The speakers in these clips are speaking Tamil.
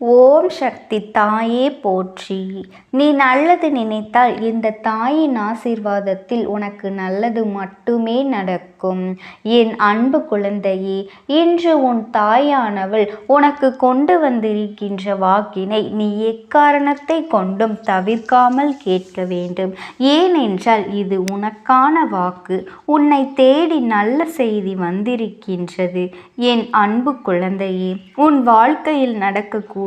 ஓம் சக்தி தாயே போற்றி. நீ நல்லது நினைத்தால் இந்த தாயின் ஆசீர்வாதத்தில் உனக்கு நல்லது மட்டுமே நடக்கும். என் அன்பு குழந்தையே, இன்று உன் தாயானவள் உனக்கு கொண்டு வந்திருக்கின்ற வாக்கினை நீ எக்காரணத்தை கொண்டும் தவிர்க்காமல் கேட்க வேண்டும். ஏனென்றால் இது உனக்கான வாக்கு. உன்னை தேடி நல்ல செய்தி வந்திருக்கின்றது. என் அன்பு குழந்தையே, உன் வாழ்க்கையில் நடக்கக்கூடிய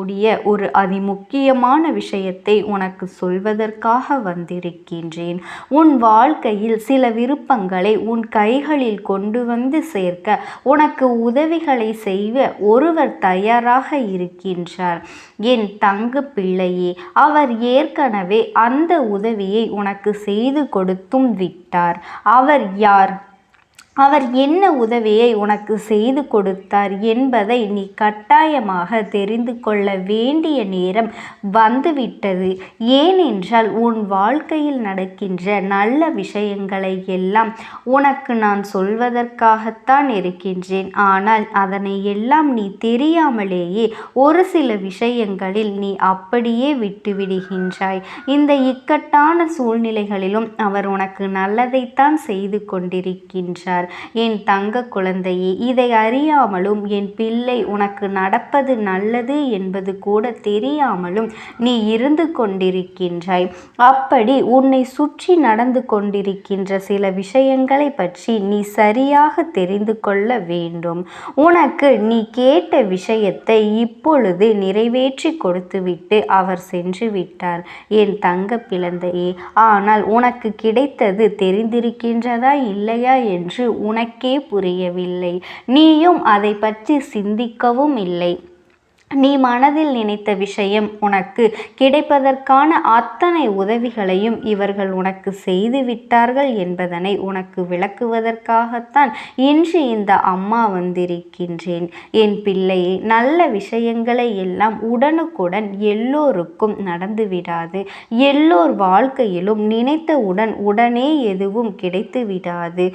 ஒரு அதிமுக்கியமான விஷயத்தை உனக்கு சொல்வதற்காக வந்திருக்கின்றேன். உன் வாழ்க்கையில் சில விருப்பங்களை உன் கைகளில் கொண்டு வந்து சேர்க்க உனக்கு உதவிகளை செய்ய ஒருவர் தயாராக இருக்கின்றார். என் தங்க பிள்ளையே, அவர் ஏற்கனவே அந்த உதவியை உனக்கு செய்து கொடுத்தும் விட்டார். அவர் யார்? அவர் என்ன உதவியை உனக்கு செய்து கொடுத்தார் என்பதை நீ கட்டாயமாக தெரிந்து கொள்ள வேண்டிய நேரம் வந்துவிட்டது. ஏனென்றால் உன் வாழ்க்கையில் நடக்கின்ற நல்ல விஷயங்களை எல்லாம் உனக்கு நான் சொல்வதற்காகத்தான் இருக்கின்றேன். ஆனால் அதனை எல்லாம் நீ தெரியாமலேயே ஒரு சில விஷயங்களில் நீ அப்படியே விட்டுவிடுகின்றாய். இந்த இக்கட்டான சூழ்நிலைகளிலும் அவர் உனக்கு நல்லதைத்தான் செய்து கொண்டிருக்கின்றார். என் தங்க குழந்தையே, இதை அறியாமலும் என் பிள்ளை உனக்கு நடப்பது நல்லது என்பது கூட தெரியாமலும் நீ இருந்து கொண்டிருக்கின்றாய். அப்படி உன்னை சுற்றி நடந்து கொண்டிருக்கின்ற சில விஷயங்களை பற்றி நீ சரியாக தெரிந்து கொள்ள வேண்டும். உனக்கு நீ கேட்ட விஷயத்தை இப்பொழுது நிறைவேற்றி கொடுத்துவிட்டு அவர் சென்று விட்டார் என் தங்க பிள்ளையே. ஆனால் உனக்கு கிடைத்தது தெரிந்திருக்கின்றதா இல்லையா என்று உனக்கே புரியவில்லை. நீயும் அதை பற்றி சிந்திக்கவும் இல்லை. நீ மனதில் நினைத்த விஷயம் உனக்கு கிடைப்பதற்கான அத்தனை உதவிகளையும் இவர்கள் உனக்கு செய்து விட்டார்கள் என்பதனை உனக்கு விளக்குவதற்காகத்தான் இன்று இந்த அம்மா வந்திருக்கின்றேன். என் பிள்ளையே, நல்ல விஷயங்களை எல்லாம் உடனுக்குடன் எல்லோருக்கும் நடந்து விடாது. எல்லோர் வாழ்க்கையிலும் நினைத்தவுடன் உடனே எதுவும் கிடைத்து விடாது.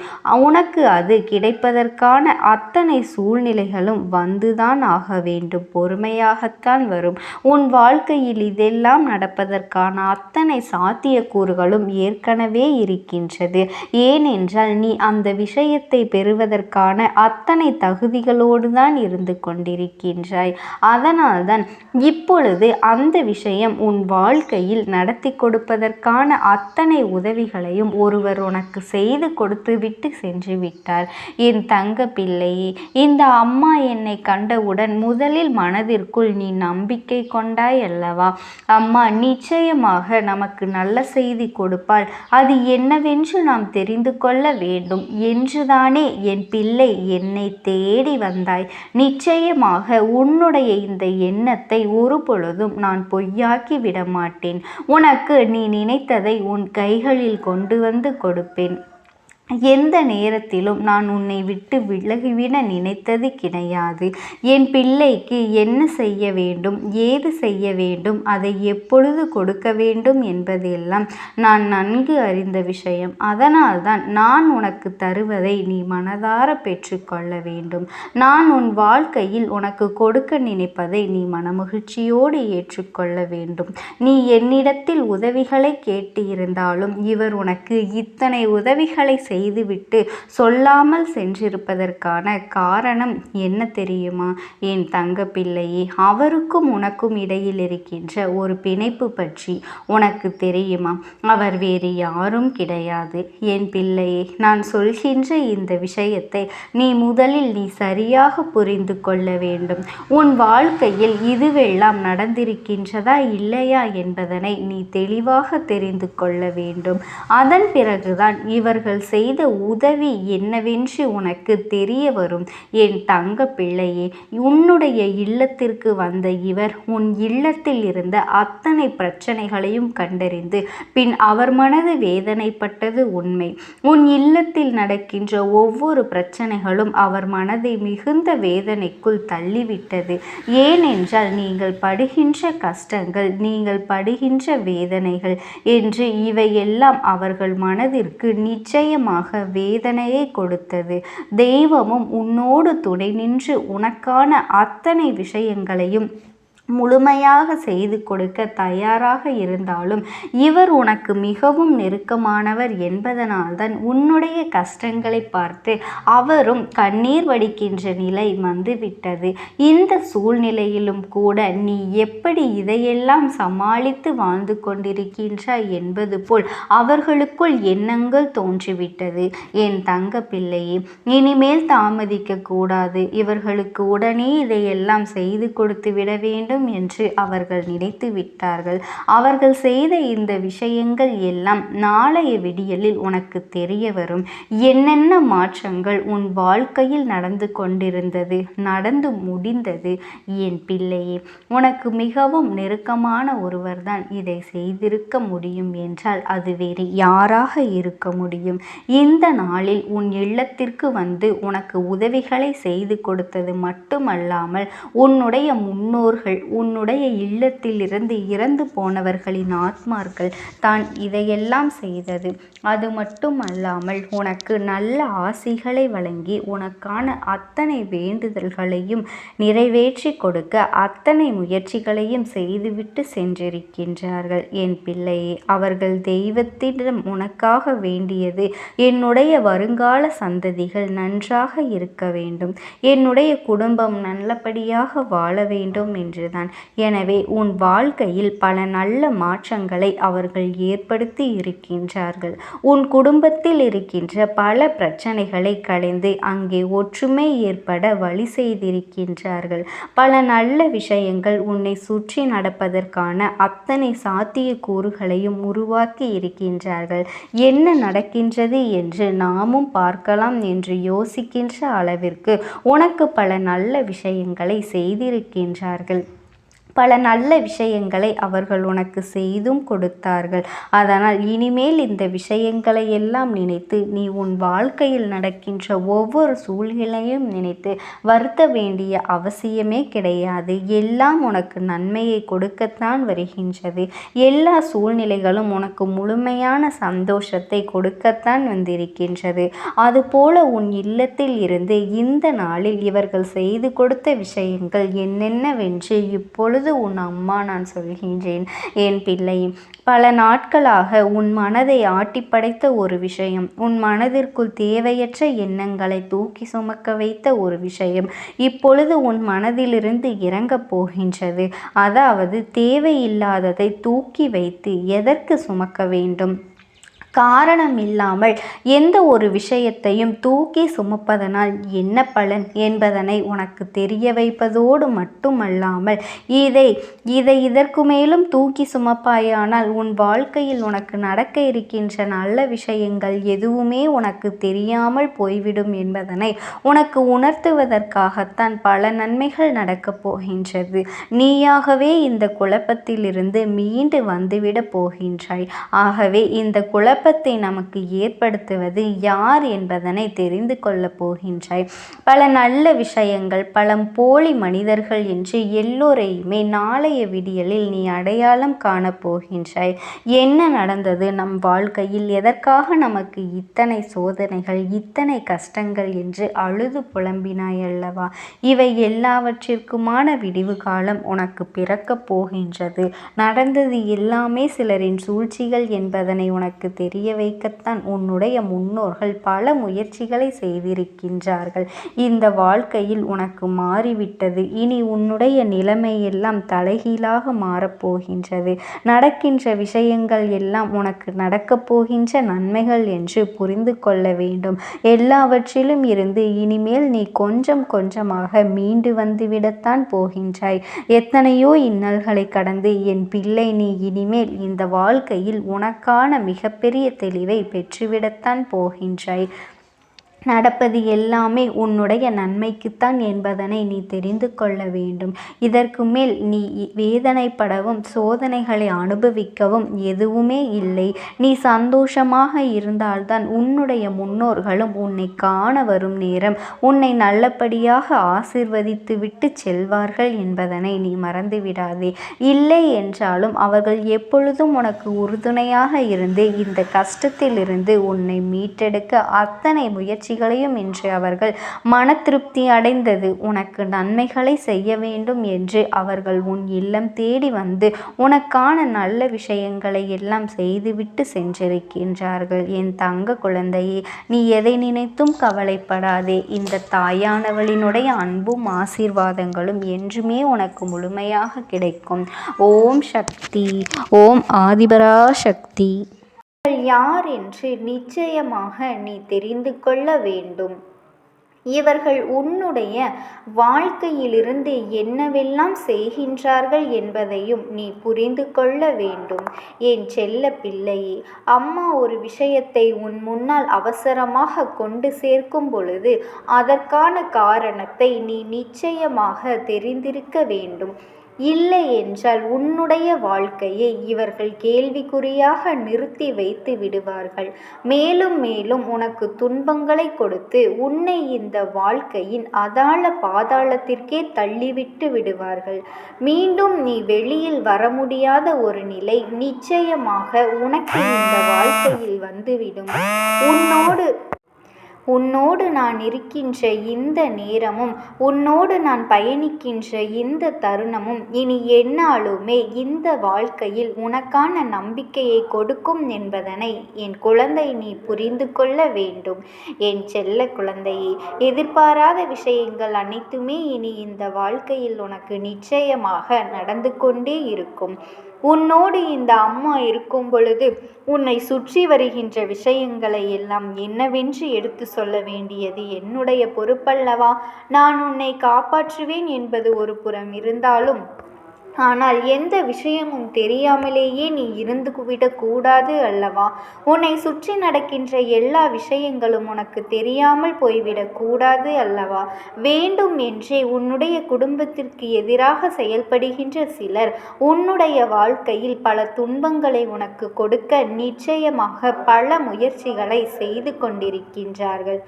உனக்கு அது கிடைப்பதற்கான அத்தனை சூழ்நிலைகளும் வந்துதான் ஆக வேண்டும். பொறுமையாகத்தான் வரும். உன் வாழ்க்கையில் இதெல்லாம் நடப்பதற்கான அத்தனை சாத்தியக்கூறுகளும் ஏற்கனவே இருக்கின்றது. ஏனென்றால் நீ அந்த விஷயத்தை பெறுவதற்கான அத்தனை தகுதிகளோடு தான் இருந்து கொண்டிருக்கின்றாய். அதனால்தான் இப்பொழுது அந்த விஷயம் உன் வாழ்க்கையில் நடத்தி கொடுப்பதற்கான அத்தனை உதவிகளையும் ஒருவர் உனக்கு செய்து கொடுத்து விட்டு சென்று விட்டார். என் தங்க பிள்ளையே, இந்த அம்மா என்னை கண்டவுடன் முதலில் மனதிற்குள் நீ நம்பிக்கை கொண்டாய் அல்லவா? அம்மா நிச்சயமாக நமக்கு நல்ல செய்தி கொடுப்பாள், அது என்னவென்று நாம் தெரிந்து கொள்ள வேண்டும் என்றுதானே என் பிள்ளை என்னை தேடி வந்தாய். நிச்சயமாக உன்னுடைய இந்த எண்ணத்தை ஒரு பொழுதும் நான் பொய்யாக்கி விட மாட்டேன். உனக்கு நீ நினைத்ததை உன் கைகளில் கொண்டு வந்து கொடுப்பேன். எந்த நேரத்திலும் நான் உன்னை விட்டு விலகிவிட நினைத்தது கிடையாது. என் பிள்ளைக்கு என்ன செய்ய வேண்டும், ஏது செய்ய வேண்டும், அதை எப்பொழுது கொடுக்க வேண்டும் என்பதெல்லாம் நான் நன்கு அறிந்த விஷயம். அதனால்தான் நான் உனக்கு தருவதை நீ மனதார பெற்றுக்கொள்ள வேண்டும். நான் உன் வாழ்க்கையில் உனக்கு கொடுக்க நினைப்பதை நீ மனமகிழ்ச்சியோடு ஏற்றுக்கொள்ள வேண்டும். நீ என்னிடத்தில் உதவிகளை கேட்டு இருந்தாலும் இவர் உனக்கு இத்தனை உதவிகளை செய்துவிட்டு சொல்லாமல் சென்றிருப்பதற்கான காரணம் என்ன தெரியுமா? என் தங்க பிள்ளையே, அவருக்கும் உனக்கும் இடையில் இருக்கின்ற ஒரு பிணைப்பு பற்றி உனக்கு தெரியுமா? அவர் வேறு யாரும் கிடையாது. என் பிள்ளையே, நான் சொல்கின்ற இந்த விஷயத்தை நீ சரியாக புரிந்து கொள்ள வேண்டும். உன் வாழ்க்கையில் இதுவெல்லாம் நடந்திருக்கின்றதா இல்லையா என்பதனை நீ தெளிவாக தெரிந்து கொள்ள வேண்டும். அதன் பிறகுதான் இவர்கள் செய்த உதவி என்னவென்று உனக்கு தெரிய வரும். என் தங்க பிள்ளையே, உன்னுடைய இல்லத்திற்கு வந்த இவர் உன் இல்லத்தில் இருந்த அத்தனை பிரச்சனைகளையும் கண்டறிந்து பின் அவர் மனது வேதனைப்பட்டது உண்மை. உன் இல்லத்தில் நடக்கின்ற ஒவ்வொரு பிரச்சனைகளும் அவர் மனதை மிகுந்த வேதனைக்குள் தள்ளிவிட்டது. ஏனென்றால் நீங்கள் படுகின்ற கஷ்டங்கள், நீங்கள் படுகின்ற வேதனைகள் என்று இவையெல்லாம் அவர்கள் மனதிற்கு நிச்சயமாக வேதனையை கொடுத்தது. தெய்வமும் உன்னோடு துணை நின்று உனக்கான அத்தனை விஷயங்களையும் முழுமையாக செய்து கொடுக்க தயாராக இருந்தாலும் இவர் உனக்கு மிகவும் நெருக்கமானவர் என்பதனால்தான் உன்னுடைய கஷ்டங்களை பார்த்து அவரும் கண்ணீர் வடிக்கின்ற நிலை வந்துவிட்டது. இந்த சூழ்நிலையிலும் கூட நீ எப்படி இதையெல்லாம் சமாளித்து வாழ்ந்து கொண்டிருக்கின்றாய் என்பது போல் அவர்களுக்குள் எண்ணங்கள் தோன்றிவிட்டது. என் தங்க பிள்ளையே, இனிமேல் தாமதிக்க கூடாது. இவர்களுக்கு உடனே இதையெல்லாம் செய்து கொடுத்து விட வேண்டும் என்று அவர்கள் நினைத்து விட்டார்கள். அவர்கள் செய்த இந்த விஷயங்கள் எல்லாம் நாளைய விடியலில் உனக்கு தெரிய வரும். என்னென்ன மாற்றங்கள் உன் வாழ்க்கையில் நடந்து கொண்டிருந்தது, நடந்து முடிந்தது. என் பிள்ளையே, உனக்கு மிகவும் நெருக்கமான ஒருவர்தான் இதை செய்திருக்க முடியும் என்றால் அது வேறு யாராக இருக்க முடியும்? இந்த நாளில் உன் இல்லத்திற்கு வந்து உனக்கு உதவிகளை செய்து கொடுத்தது மட்டுமல்லாமல் உன்னுடைய முன்னோர்கள், உன்னுடைய இல்லத்திலிருந்து இறந்து போனவர்களின் ஆத்மார்கள் தான் இதையெல்லாம் செய்தது. அது மட்டுமல்லாமல் உனக்கு நல்ல ஆசிகளை வழங்கி உனக்கான அத்தனை வேண்டுதல்களையும் நிறைவேற்றி கொடுக்க அத்தனை முயற்சிகளையும் செய்துவிட்டு சென்றிருக்கின்றார்கள். என் பிள்ளையே, அவர்கள் தெய்வத்திடம் உனக்காக வேண்டியது என்னுடைய வருங்கால சந்ததிகள் நன்றாக இருக்க வேண்டும், என்னுடைய குடும்பம் நல்லபடியாக வாழ வேண்டும் என்றுதான். எனவே உன் வாழ்க்கையில் பல நல்ல மாற்றங்களை அவர்கள் ஏற்படுத்தி இருக்கின்றார்கள். உன் குடும்பத்தில் இருக்கின்ற பல பிரச்சனைகளை களைந்து அங்கே ஒற்றுமை ஏற்பட வழி செய்திருக்கின்றார்கள். பல நல்ல விஷயங்கள் உன்னை சுற்றி நடப்பதற்கான அத்தனை சாத்திய கூறுகளையும் உருவாக்கி இருக்கின்றார்கள். என்ன நடக்கின்றது என்று நாமும் பார்க்கலாம் என்று யோசிக்கின்ற அளவிற்கு உனக்கு பல நல்ல விஷயங்களை செய்திருக்கின்றார்கள். பல நல்ல விஷயங்களை அவர்கள் உனக்கு செய்தும் கொடுத்தார்கள். அதனால் இனிமேல் இந்த விஷயங்களை எல்லாம் நினைத்து நீ உன் வாழ்க்கையில் நடக்கின்ற ஒவ்வொரு சூழ்நிலையும் நினைத்து வருத்த வேண்டிய அவசியமே கிடையாது. எல்லாம் உனக்கு நன்மையை கொடுக்கத்தான் வருகின்றது. எல்லா சூழ்நிலைகளும் உனக்கு முழுமையான சந்தோஷத்தை கொடுக்கத்தான் வந்திருக்கின்றது. அதுபோல உன் இல்லத்தில் இருந்து இந்த நாளில் இவர்கள் செய்து கொடுத்த விஷயங்கள் என்னென்னவென்று இப்பொழுது உன் அம்மா நான் சொல்கின்றேன். என் பிள்ளை, பல நாட்களாக உன் மனதை ஆட்டி படைத்த ஒரு விஷயம், உன் மனதிற்குள் தேவையற்ற எண்ணங்களை தூக்கி சுமக்க வைத்த ஒரு விஷயம் இப்பொழுது உன் மனதிலிருந்து இறங்கப் போகின்றது. அதாவது தேவையில்லாததை தூக்கி வைத்து எதற்கு சுமக்க வேண்டும்? காரணம் இல்லாமல் எந்த ஒரு விஷயத்தையும் தூக்கி சுமப்பதனால் என்ன பலன் என்பதனை உனக்கு தெரிய வைப்பதோடு மட்டுமல்லாமல் இதை இதற்கு மேலும் தூக்கி சுமப்பாயானால் உன் வாழ்க்கையில் உனக்கு நடக்க இருக்கின்ற நல்ல விஷயங்கள் எதுவுமே உனக்கு தெரியாமல் போய்விடும் என்பதனை உனக்கு உணர்த்துவதற்காகத்தான் பல நன்மைகள் நடக்கப் போகின்றது. நீயாகவே இந்த குழப்பத்திலிருந்து மீண்டு வந்துவிட போகின்றாய். ஆகவே இந்த குழப்பத்தை நமக்கு ஏற்படுத்துவது யார் என்பதனை தெரிந்து கொள்ளப் போகின்றாய். பல நல்ல விஷயங்கள், பல போலி மனிதர்கள் என்று எல்லோரையுமே நாளைய விடியலில் நீ அடையாளம் காணப் போகின்றாய். என்ன நடந்தது நம் வாழ்க்கையில், எதற்காக நமக்கு இத்தனை சோதனைகள், இத்தனை கஷ்டங்கள் என்று அழுது புலம்பினாய் அல்லவா? இவை எல்லாவற்றிற்குமான விடிவு காலம் உனக்கு பிறக்கப் போகின்றது. நடந்தது எல்லாமே சிலரின் சூழ்ச்சிகள் என்பதனை உனக்கு தெரிய வைக்கத்தான் உன்னுடைய முன்னோர்கள் பல முயற்சிகளை செய்திருக்கின்றார்கள். இந்த வாழ்க்கையில் உனக்கு மாறிவிட்டது. இனி உன்னுடைய நிலைமையெல்லாம் தலைகீழாக மாறப்போகின்றது. நடக்கின்ற விஷயங்கள் எல்லாம் உனக்கு நடக்கப் போகின்ற நன்மைகள் என்று புரிந்து கொள்ள வேண்டும். எல்லாவற்றிலும் இருந்து இனிமேல் நீ கொஞ்சம் கொஞ்சமாக மீண்டு வந்துவிடத்தான் போகின்றாய். எத்தனையோ இன்னல்களை கடந்து என் பிள்ளை, நீ இனிமேல் இந்த வாழ்க்கையில் உனக்கான மிகப்பெரிய தெளிவை பெற்றுவிடத்தான் போகின்றாய். நடப்பது எல்லாமே உன்னுடைய நன்மைக்குத்தான் என்பதனை நீ தெரிந்து கொள்ள வேண்டும். இதற்கு மேல் நீ வேதனைப்படவும் சோதனைகளை அனுபவிக்கவும் எதுவுமே இல்லை. நீ சந்தோஷமாக இருந்தால்தான் உன்னுடைய முன்னோர்களும் உன்னை காண வரும் நேரம் உன்னை நல்லபடியாக ஆசீர்வதித்து விட்டு செல்வார்கள் என்பதனை நீ மறந்துவிடாதே. இல்லை என்றாலும் அவர்கள் எப்பொழுதும் உனக்கு உறுதுணையாக இருந்து இந்த கஷ்டத்திலிருந்து உன்னை மீட்டெடுக்க அத்தனை முயற்சி முயற்சிகளையும் இன்று அவர்கள் மன திருப்தி அடைந்தது. உனக்கு நன்மைகளை செய்ய வேண்டும் என்று அவர்கள் உன் இல்லம் தேடி வந்து உனக்கான நல்ல விஷயங்களை எல்லாம் செய்துவிட்டு சென்றிருக்கின்றார்கள். என் தங்க குழந்தையே, நீ எதை நினைத்தும் கவலைப்படாதே. இந்த தாயானவளினுடைய அன்பும் ஆசீர்வாதங்களும் என்றுமே உனக்கு முழுமையாக கிடைக்கும். ஓம் சக்தி. ஓம் ஆதிபராசக்தி. யார் என்று நிச்சயமாக நீ தெரிந்து கொள்ள வேண்டும். இவர்கள் உன்னுடைய வாழ்க்கையிலிருந்து என்னவெல்லாம் செய்கின்றார்கள் என்பதையும் நீ புரிந்து கொள்ள வேண்டும். என் செல்ல பிள்ளையே, அம்மா ஒரு விஷயத்தை உன் முன்னால் அவசரமாக கொண்டு சேர்க்கும் பொழுது அதற்கான காரணத்தை நீ நிச்சயமாக தெரிந்திருக்க வேண்டும். இல்லை என்றால் உன்னுடைய வாழ்க்கையை இவர்கள் கேள்விக்குறியாக நிறுத்தி வைத்து விடுவார்கள். மேலும் மேலும் உனக்கு துன்பங்களை கொடுத்து உன்னை இந்த வாழ்க்கையின் அதாள பாதாளத்திற்கே தள்ளிவிட்டு விடுவார்கள். மீண்டும் நீ வெளியில் வர முடியாத ஒரு நிலை நிச்சயமாக உனக்கு இந்த வாழ்க்கையில் வந்துவிடும். உன்னோடு நான் இருக்கின்ற இந்த நேரமும் உன்னோடு நான் பயணிக்கின்ற இந்த தருணமும் இனி எந்நாளுமே இந்த வாழ்க்கையில் உனக்கான நம்பிக்கையை கொடுக்கும் என்பதனை என் குழந்தை நீ புரிந்து கொள்ள வேண்டும். என் செல்ல குழந்தையே, எதிர்பாராத விஷயங்கள் அனைத்துமே இனி இந்த வாழ்க்கையில் உனக்கு நிச்சயமாக நடந்து கொண்டே இருக்கும். உன்னோடு இந்த அம்மா இருக்கும் பொழுது உன்னை சுற்றி வருகின்ற விஷயங்களை எல்லாம் என்னவென்று எடுத்து சொல்ல வேண்டியது என்னுடைய பொறுப்பல்லவா? நான் உன்னை காப்பாற்றுவேன் என்பது ஒரு புறம் இருந்தாலும், ஆனால் எந்த விஷயமும் தெரியாமலேயே நீ இருந்து விடக்கூடாது அல்லவா? உன்னை சுற்றி நடக்கின்ற எல்லா விஷயங்களும் உனக்கு தெரியாமல் போய்விடக்கூடாது அல்லவா? வேண்டும் என்றே உன்னுடைய குடும்பத்திற்கு எதிராக செயல்படுகின்ற சிலர் உன்னுடைய வாழ்க்கையில் பல துன்பங்களை உனக்கு கொடுக்க நிச்சயமாக பல முயற்சிகளை செய்து கொண்டிருக்கின்றார்கள்.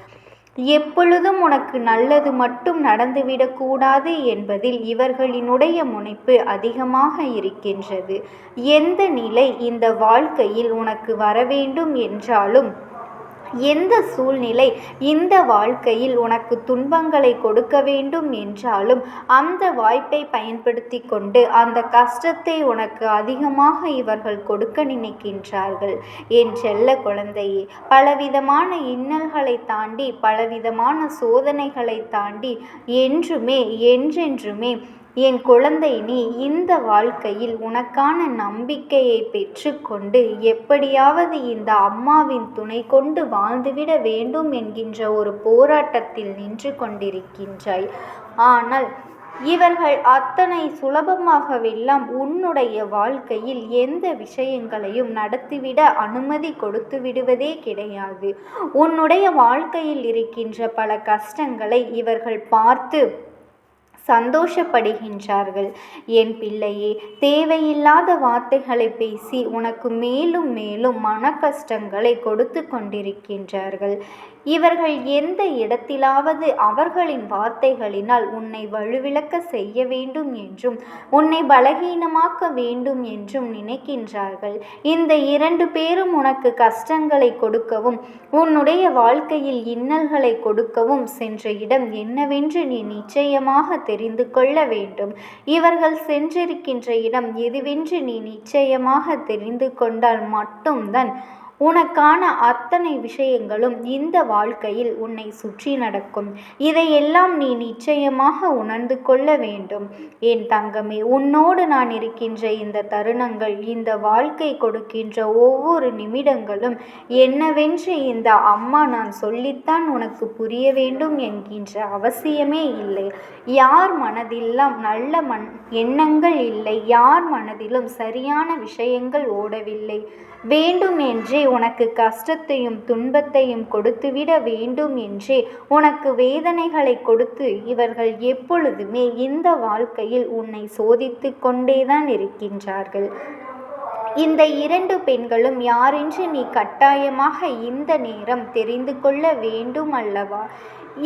எப்பொழுதும் உனக்கு நல்லது மட்டும் நடந்துவிடக்கூடாது என்பதில் இவர்களினுடைய முனைப்பு அதிகமாக இருக்கின்றது. எந்த நிலை இந்த வாழ்க்கையில் உனக்கு வரவேண்டும் என்றாலும், எந்த சூழ்நிலை இந்த வாழ்க்கையில் உனக்கு துன்பங்களை கொடுக்க வேண்டும் என்றாலும் அந்த வாய்ப்பை பயன்படுத்தி கொண்டு அந்த கஷ்டத்தை உனக்கு அதிகமாக இவர்கள் கொடுக்க நினைக்கின்றார்கள். என் செல்ல குழந்தையே, பலவிதமான இன்னல்களை தாண்டி பலவிதமான சோதனைகளை தாண்டி என்றென்றுமே என் குழந்தை, நீ இந்த வாழ்க்கையில் உனக்கான நம்பிக்கையை பெற்றுக்கொண்டு எப்படியாவது இந்த அம்மாவின் துணை கொண்டு வாழ்ந்துவிட வேண்டும் என்கின்ற ஒரு போராட்டத்தில் நின்று கொண்டிருக்கின்றாய். ஆனால் இவர்கள் அத்தனை சுலபமாகவெல்லாம் உன்னுடைய வாழ்க்கையில் எந்த விஷயங்களையும் நடத்திவிட அனுமதி கொடுத்து விடுவதே கிடையாது. உன்னுடைய வாழ்க்கையில் இருக்கின்ற பல கஷ்டங்களை இவர்கள் பார்த்து சந்தோஷப்படுகின்றார்கள். என் பிள்ளையே, தேவையில்லாத வார்த்தைகளை பேசி உனக்கு மேலும் மேலும் மன கஷ்டங்களை கொடுத்து கொண்டிருக்கின்றார்கள். இவர்கள் எந்த இடத்திலாவது அவர்களின் வார்த்தைகளினால் உன்னை வலுவிழக்க செய்ய வேண்டும் என்றும் உன்னை பலகீனமாக்க வேண்டும் என்றும் நினைக்கின்றார்கள். இந்த 2 பேரும் உனக்கு கஷ்டங்களை கொடுக்கவும் உன்னுடைய வாழ்க்கையில் இன்னல்களை கொடுக்கவும் சென்ற இடம் என்னவென்று நீ நிச்சயமாக தெரிந்து கொள்ள வேண்டும். இவர்கள் சென்றிருக்கின்ற இடம் எதுவென்று நீ நிச்சயமாக தெரிந்து கொண்டால் மட்டும்தான் உனக்கான அத்தனை விஷயங்களும் இந்த வாழ்க்கையில் உன்னை சுற்றி நடக்கும். இதையெல்லாம் நீ நிச்சயமாக உணர்ந்து கொள்ள வேண்டும். என் தங்கமே, உன்னோடு நான் இருக்கின்ற இந்த தருணங்கள், இந்த வாழ்க்கை கொடுக்கின்ற ஒவ்வொரு நிமிடங்களும் என்னவென்று இந்த அம்மா நான் சொல்லித்தான் உனக்கு புரிய வேண்டும் என்கின்ற அவசியமே இல்லை. யார் மனதிலும் நல்ல எண்ணங்கள் இல்லை, யார் மனதிலும் சரியான விஷயங்கள் ஓடவில்லை. வேண்டும் என்றே உனக்கு கஷ்டத்தையும் துன்பத்தையும் கொடுத்துவிட வேண்டும் என்றே உனக்கு வேதனைகளை கொடுத்து இவர்கள் எப்பொழுதுமே இந்த வாழ்க்கையில் உன்னை சோதித்து கொண்டேதான் இருக்கின்றார்கள். இந்த 2 பெண்களும் யாரென்று நீ கட்டாயமாக இந்த நேரம் தெரிந்து கொள்ள வேண்டும் அல்லவா?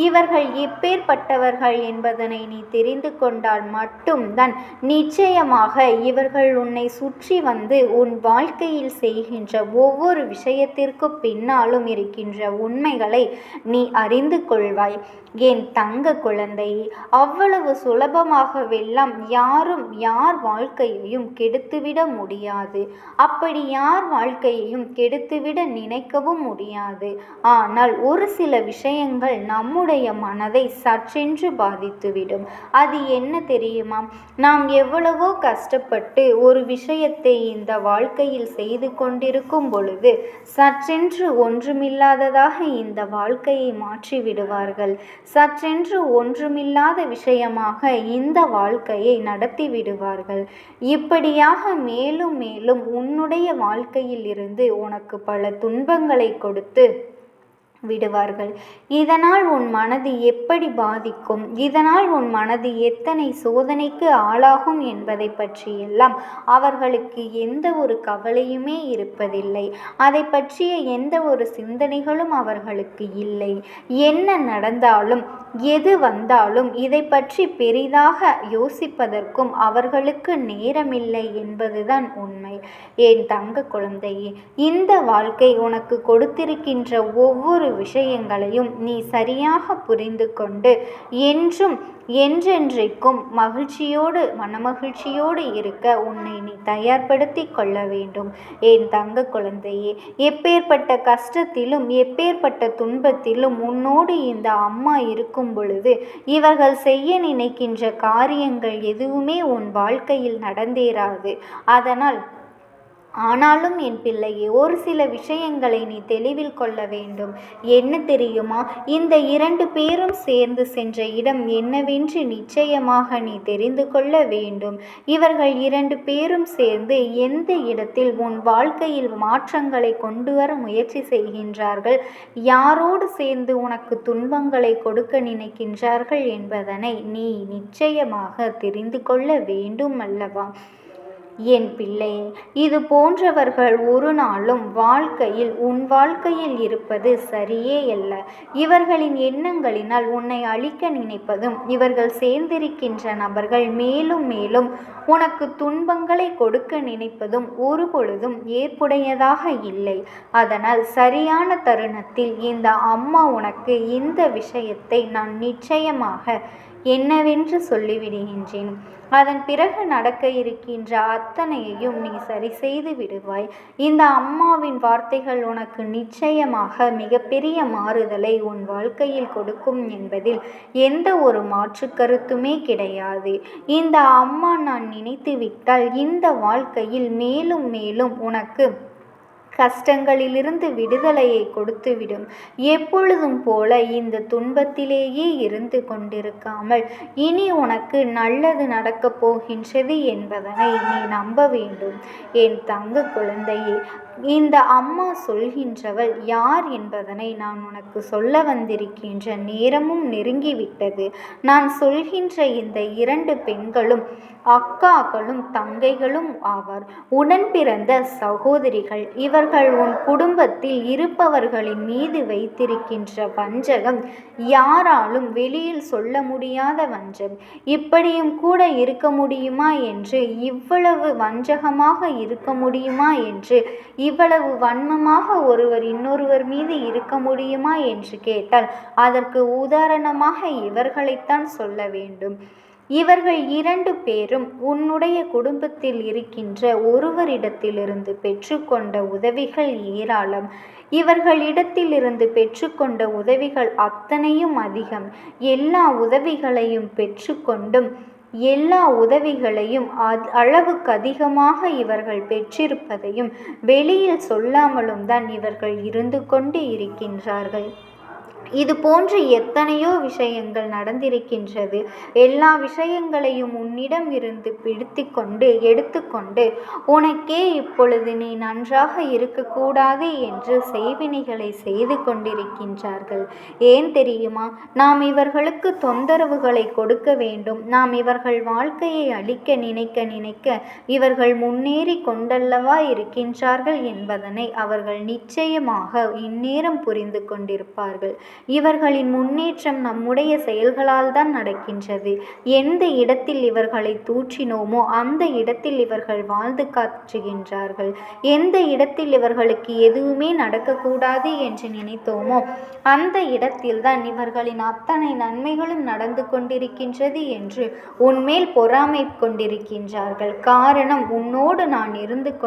இவர்கள் எப்பேற்பட்டவர்கள் என்பதனை நீ தெரிந்து கொண்டால் மட்டும்தான் நிச்சயமாக இவர்கள் உன்னை சுற்றி வந்து உன் வாழ்க்கையில் செய்கின்ற ஒவ்வொரு விஷயத்திற்கு பின்னாலும் இருக்கின்ற உண்மைகளை நீ அறிந்து கொள்வாய். என் தங்க குழந்தையே, அவ்வளவு சுலபமாகவெல்லாம் யாரும் யார் வாழ்க்கையையும் கெடுத்துவிட முடியாது. அப்படி யார் வாழ்க்கையையும் கெடுத்துவிட நினைக்கவும் முடியாது. ஆனால் ஒரு சில விஷயங்கள் நம்முடைய மனதை சற்றென்று பாதித்துவிடும். அது என்ன தெரியுமா? நாம் எவ்வளவோ கஷ்டப்பட்டு ஒரு விஷயத்தை இந்த வாழ்க்கையில் செய்து கொண்டிருக்கும் பொழுது சற்றென்று ஒன்றுமில்லாததாக இந்த வாழ்க்கையை மாற்றி விடுவார்கள். சற்றென்று ஒன்றுமில்லாத விஷயமாக இந்த வாழ்க்கையை நடத்தி விடுவார்கள். இப்படியாக மேலும் மேலும் உன்னுடைய வாழ்க்கையில் இருந்து உனக்கு பல துன்பங்களை கொடுத்து விடுவார்கள். இதனால் உன் மனது எப்படி பாதிக்கும், இதனால் உன் மனது எத்தனை சோதனைக்கு ஆளாகும் என்பதை பற்றியெல்லாம் அவர்களுக்கு எந்த ஒரு கவலையுமே இருப்பதில்லை. அதை பற்றிய எந்த ஒரு சிந்தனைகளும் அவர்களுக்கு இல்லை. என்ன நடந்தாலும் எது வந்தாலும் இதை பற்றி பெரிதாக யோசிப்பதற்கும் அவர்களுக்கு நேரமில்லை என்பதுதான் உண்மை. என் தங்க குழந்தையே, இந்த வாழ்க்கை உனக்கு கொடுத்திருக்கின்ற ஒவ்வொரு விஷயங்களையும் நீ சரியாக புரிந்து கொண்டு என்றும் என்றென்றைக்கும் மகிழ்ச்சியோடு மனமகிழ்ச்சியோடு இருக்க உன்னை நீ தயார்படுத்தி கொள்ள வேண்டும். என் தங்க குழந்தையே, எப்பேற்பட்ட கஷ்டத்திலும் எப்பேற்பட்ட துன்பத்திலும் உன்னோடு இந்த அம்மா இருக்கும் பொழுது இவர்கள் செய்ய நினைக்கின்ற காரியங்கள் எதுவுமே உன் வாழ்க்கையில் நடந்தேறாது. ஆனாலும் என் பிள்ளையே, ஒரு சில விஷயங்களை நீ தெளிவில் கொள்ள வேண்டும். என்ன தெரியுமா? இந்த 2 பேரும் சேர்ந்து சென்ற இடம் என்னவென்று நிச்சயமாக நீ தெரிந்து கொள்ள வேண்டும். இவர்கள் 2 பேரும் சேர்ந்து எந்த இடத்தில் உன் வாழ்க்கையில் மாற்றங்களை கொண்டு வர முயற்சி செய்கின்றார்கள், யாரோடு சேர்ந்து உனக்கு துன்பங்களை கொடுக்க நினைக்கின்றார்கள் என்பதனை நீ நிச்சயமாக தெரிந்து கொள்ள வேண்டும் அல்லவா? என் பிள்ளையே, இது போன்றவர்கள் ஒரு நாளும் உன் வாழ்க்கையில் இருப்பது சரியே அல்ல. இவர்களின் எண்ணங்களினால் உன்னை அழிக்க நினைப்பதும் இவர்கள் சேர்ந்திருக்கின்ற நபர்கள் மேலும் மேலும் உனக்கு துன்பங்களை கொடுக்க நினைப்பதும் ஒரு பொழுதும் ஏற்புடையதாக இல்லை. அதனால் சரியான தருணத்தில் இந்த அம்மா உனக்கு இந்த விஷயத்தை நான் நிச்சயமாக என்னவென்று சொல்லிவிடுகின்றேன். அதன் பிறகு நடக்க இருக்கின்ற அத்தனையையும் நீ சரி செய்து விடுவாய். இந்த அம்மாவின் வார்த்தைகள் உனக்கு நிச்சயமாக மிகப்பெரிய மாறுதலை உன் வாழ்க்கையில் கொடுக்கும் என்பதில் எந்த ஒரு மாற்று கருத்துமே கிடையாது. இந்த அம்மா நான் நினைத்து விட்டால் இந்த வாழ்க்கையில் மேலும் மேலும் உனக்கு கஷ்டங்களிலிருந்து விடுதலையை கொடுத்துவிடும். எப்பொழுதும் போல இந்த துன்பத்திலேயே இருந்து கொண்டிருக்காமல் இனி உனக்கு நல்லது நடக்கப் போகின்றது என்பதனை நீ நம்ப வேண்டும். என் தங்க குழந்தையே, இந்த அம்மா சொல்கின்றவள் யார் என்பதனை நான் உனக்கு சொல்ல வந்திருக்கின்ற நேரமும் நெருங்கிவிட்டது. நான் சொல்கின்ற இந்த 2 பெண்களும் அக்காக்களும் தங்கைகளும் ஆவார். உடன் பிறந்த சகோதரிகள். இவர்கள் உன் குடும்பத்தில் இருப்பவர்களின் மீது வைத்திருக்கின்ற வஞ்சகம் யாராலும் வெளியில் சொல்ல முடியாத வஞ்சம். இப்படியும் கூட இருக்க முடியுமா என்று, இவ்வளவு வஞ்சகமாக இருக்க முடியுமா என்று, இவ்வளவு வன்மமாக ஒருவர் இன்னொருவர் மீது இருக்க முடியுமா என்று கேட்டால் அதற்கு உதாரணமாக இவர்களைத்தான் சொல்ல வேண்டும். இவர்கள் 2 பேரும் உன்னுடைய குடும்பத்தில் இருக்கின்ற ஒருவரிடத்திலிருந்து பெற்றுக்கொண்ட உதவிகள் ஏராளம். இவர்களிடத்திலிருந்து பெற்றுக்கொண்ட உதவிகள் அத்தனையும் அதிகம். எல்லா உதவிகளையும் பெற்றுக்கொண்டும் எல்லா உதவிகளையும் அளவுக்கு அதிகமாக இவர்கள் பெற்றிருப்பதையும் வெளியில் சொல்லாமலும் தான் இவர்கள் இருந்து கொண்டு இருக்கின்றார்கள். இது போன்று எத்தனையோ விஷயங்கள் நடந்திருக்கின்றது. எல்லா விஷயங்களையும் உன்னிடம் இருந்து எடுத்துக்கொண்டு உனக்கே இப்பொழுது நீ நன்றாக இருக்கக்கூடாது என்று செய்வினைகளை செய்து கொண்டிருக்கின்றார்கள். ஏன் தெரியுமா? நாம் இவர்களுக்கு தொந்தரவுகளை கொடுக்க வேண்டும். நாம் இவர்கள் வாழ்க்கையை அழிக்க நினைக்க இவர்கள் முன்னேறி கொண்டல்லவா இருக்கின்றார்கள் என்பதனை அவர்கள் நிச்சயமாக இந்நேரம் புரிந்து கொண்டிருப்பார்கள். இவர்களின் முன்னேற்றம் நம்முடைய செயல்களால் தான் நடக்கின்றது. எந்த இடத்தில் இவர்களை தூற்றினோமோ அந்த இடத்தில் இவர்கள் வாழ்ந்து காட்டுகின்றார்கள். எந்த இடத்தில் இவர்களுக்கு எதுவுமே நடக்கக்கூடாது என்று நினைத்தோமோ அந்த இடத்தில்தான் இவர்களின் அத்தனை நன்மைகளும் நடந்து கொண்டிருக்கின்றது என்று உன்மேல் பொறாமை கொண்டிருக்கின்றார்கள். காரணம், உன்னோடு நான் இருந்து